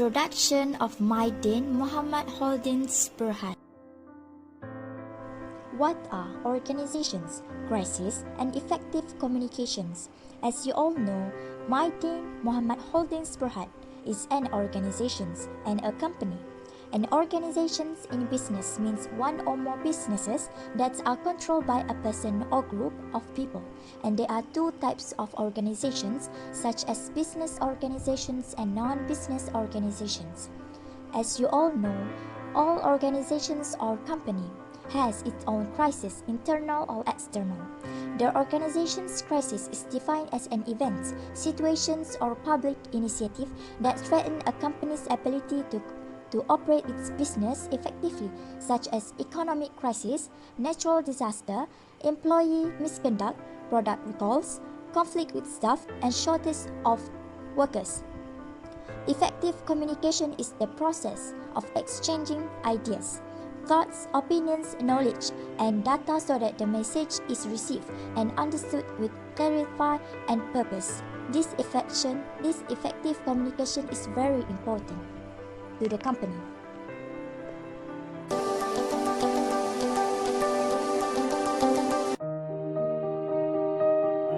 Introduction of MYDIN Mohamed Holdings Berhad. What are organizations, crisis, and effective communications? As you all know, MYDIN Mohamed Holdings Berhad is an organization and a company. An organization in business means one or more businesses that are controlled by a person or group of people. And there are two types of organizations, such as business organizations and non-business organizations. As you all know, all organizations or company has its own crisis, internal or external. The organization's crisis is defined as an event, situations, or public initiative that threaten a company's ability to operate its business effectively, such as economic crisis, natural disaster, employee misconduct, product recalls, conflict with staff, and shortage of workers. Effective communication is the process of exchanging ideas, thoughts, opinions, knowledge, and data so that the message is received and understood with clarity and purpose. This effective communication is very important to the company.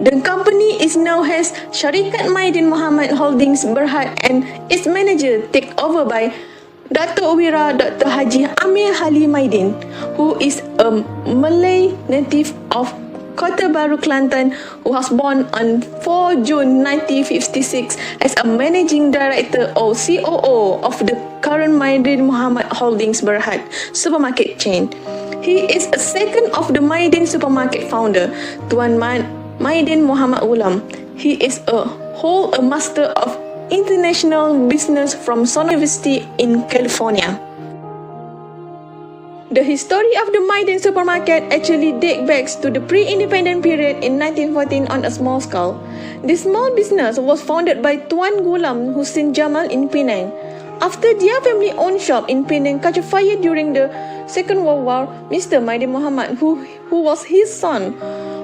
The company is now has Syarikat MYDIN Mohamed Holdings Berhad and its manager take over by Datuk Wira Dr. Haji Amir Ali MYDIN, who is a Malay native of Kota Baru, Kelantan, who was born on 4 June 1956 as a managing director or COO of the current MYDIN Mohamed Holdings Berhad supermarket chain. He is a second of the MYDIN supermarket founder, Tuan MYDIN Muhammad Ghulam. He is a master of international business from Sono University in California. The history of the MYDIN supermarket actually dates back to the pre-independent period in 1914 on a small scale. This small business was founded by Tuan Ghulam Hussein Jamal in Penang. After their family-owned shop in Penang caught fire during the Second World War, Mr. MYDIN Muhammad, who was his son,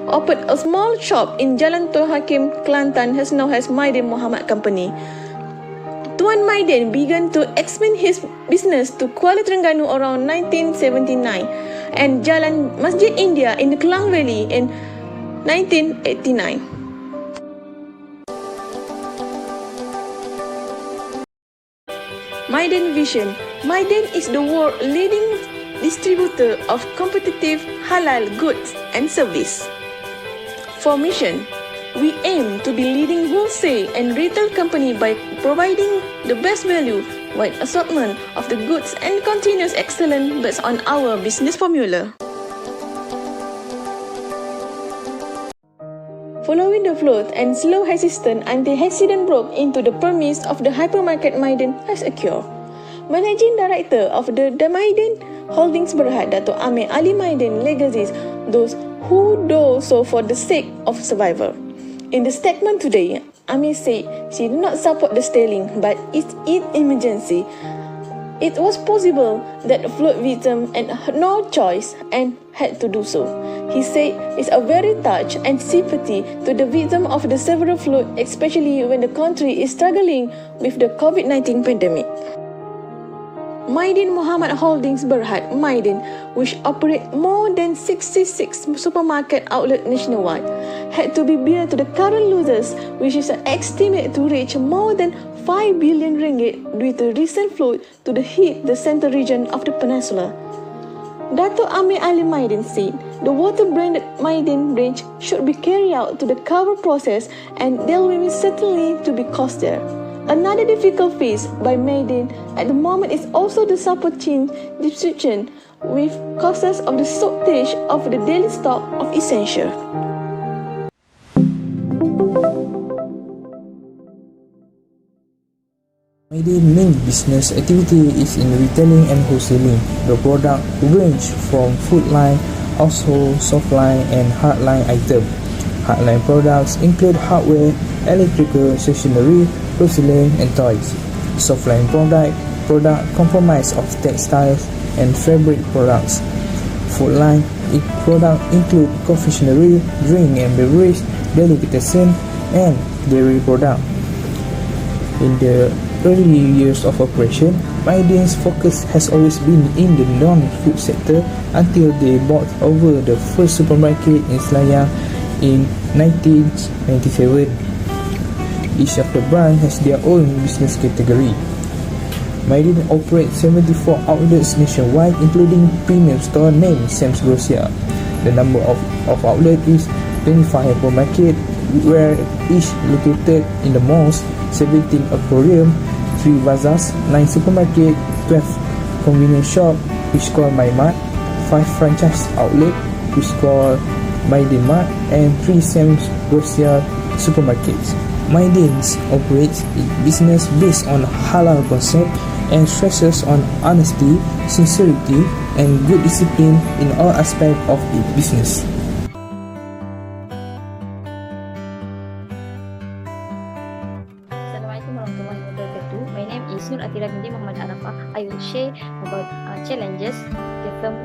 opened a small shop in Jalan Tun Hakim, Kelantan, now has MYDIN Mohamed Company. Tuan MYDIN began to expand his business to Kuala Terengganu around 1979 and Jalan Masjid India in the Klang Valley in 1989. MYDIN Vision. MYDIN is the world leading distributor of competitive halal goods and service. For mission, we aim to be leading wholesale and retail company by providing the best value, wide assortment of the goods and continuous excellence based on our business formula. Following the flood and slow assistance anti-accident broke into the premise of the hypermarket MYDIN has occurred. Managing Director of the MYDIN Holdings Berhad, Datuk Amir Ali MYDIN legacies those who do so for the sake of survival. In the statement today, Amir said she did not support the stealing, but it's an emergency. It was possible that the flood victim had no choice and had to do so. He said it's a very touch and sympathy to the victim of the several flood, especially when the country is struggling with the COVID-19 pandemic. MYDIN Mohamed Holdings Berhad MYDIN, which operate more than 66 supermarket outlets nationwide, had to be billed to the current losers, which is estimated to reach more than 5 billion ringgit due to recent flood to hit the central region of the peninsula. Datuk Amir Ali MYDIN said the water-branded MYDIN range should be carried out to the cover process and there will certainly to be cost there. Another difficult phase by MYDIN at the moment is also the supply chain disruption with causes of the shortage of the daily stock of essential. MYDIN main business activity is in retailing and wholesaling. The product range from food line, household, soft line, and hard line items. Hardline products include hardware, electrical, stationery, porcelain, and toys. Softline product comprise of textiles and fabric products. Food line product include confectionery, drink and beverage, delicatessen, and dairy product. In the early years of operation, MYDIN's focus has always been in the non-food sector until they bought over the first supermarket in Selayang in 1997. Each of the brands has their own business category. MYDIN operates 74 outlets nationwide, including premium store named Sam's Grocer. The number of outlets is 25 hypermarket, where each located in the malls, 17 aquarium, 3 bazaars, 9 supermarket, 12 convenience shop, which called MyMart, 5 franchise outlet, which called MYDIN Mart, and 3 Sam's Grocer supermarkets. MYDIN operates its business based on halal concept and stresses on honesty, sincerity, and good discipline in all aspects of its business. Assalamualaikum warahmatullahi wabarakatuh. My name is MYDIN Mohamed Arafah. I will share about challenges the firm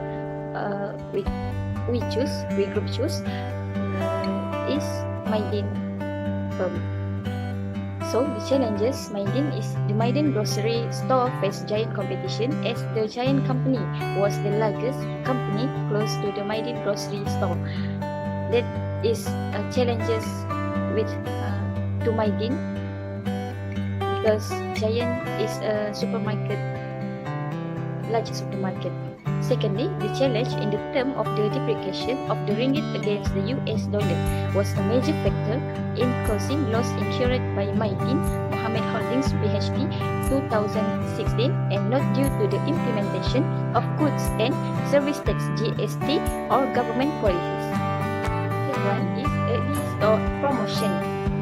we group choose is MYDIN firm. So the challenges MYDIN is the MYDIN grocery store faced giant competition, as the giant company was the largest company close to the MYDIN grocery store. That is challenges with to MYDIN, because giant is a supermarket, large supermarket. Secondly, the challenge in the term of the depreciation of the ringgit against the US dollar was a major factor in causing loss incurred by MYDIN Mohamed Holdings BHD 2016, and not due to the implementation of goods and service tax GST or government policies. Third one is early store promotion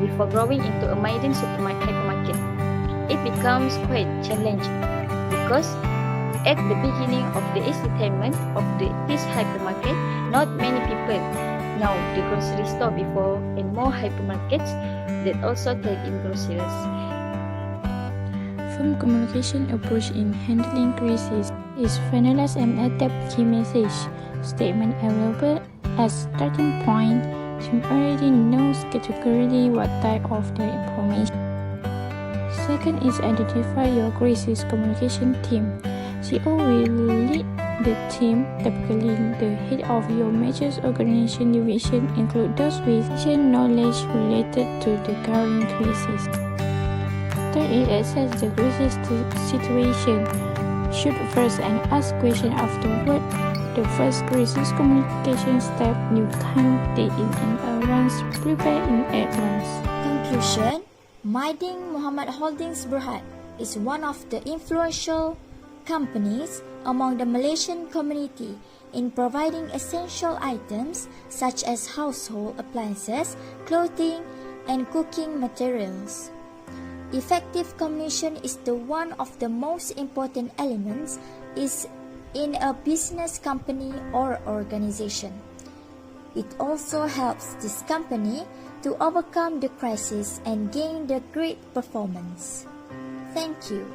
before growing into a MYDIN hypermarket. It becomes quite challenging because at the beginning of the establishment of this hypermarket, not many people know the grocery store before, and more hypermarkets that also trade in groceries. Firm communication approach in handling crisis is finalize and adapt key message statement available as starting point. Team already knows categorically what type of the information. Second is identify your crisis communication team. CEO will lead the team. Typically, the head of your major organization division include those with knowledge related to the current crisis. Third is assess the crisis situation. Shoot first and ask question afterward. The first crisis communication step you can take in advance, prepare in advance. Conclusion: MYDIN Mohamed Holdings Berhad is one of the influential companies among the Malaysian community in providing essential items such as household appliances, clothing, and cooking materials. Effective communication is the one of the most important elements in a business company or organization. It also helps this company to overcome the crisis and gain the great performance. Thank you.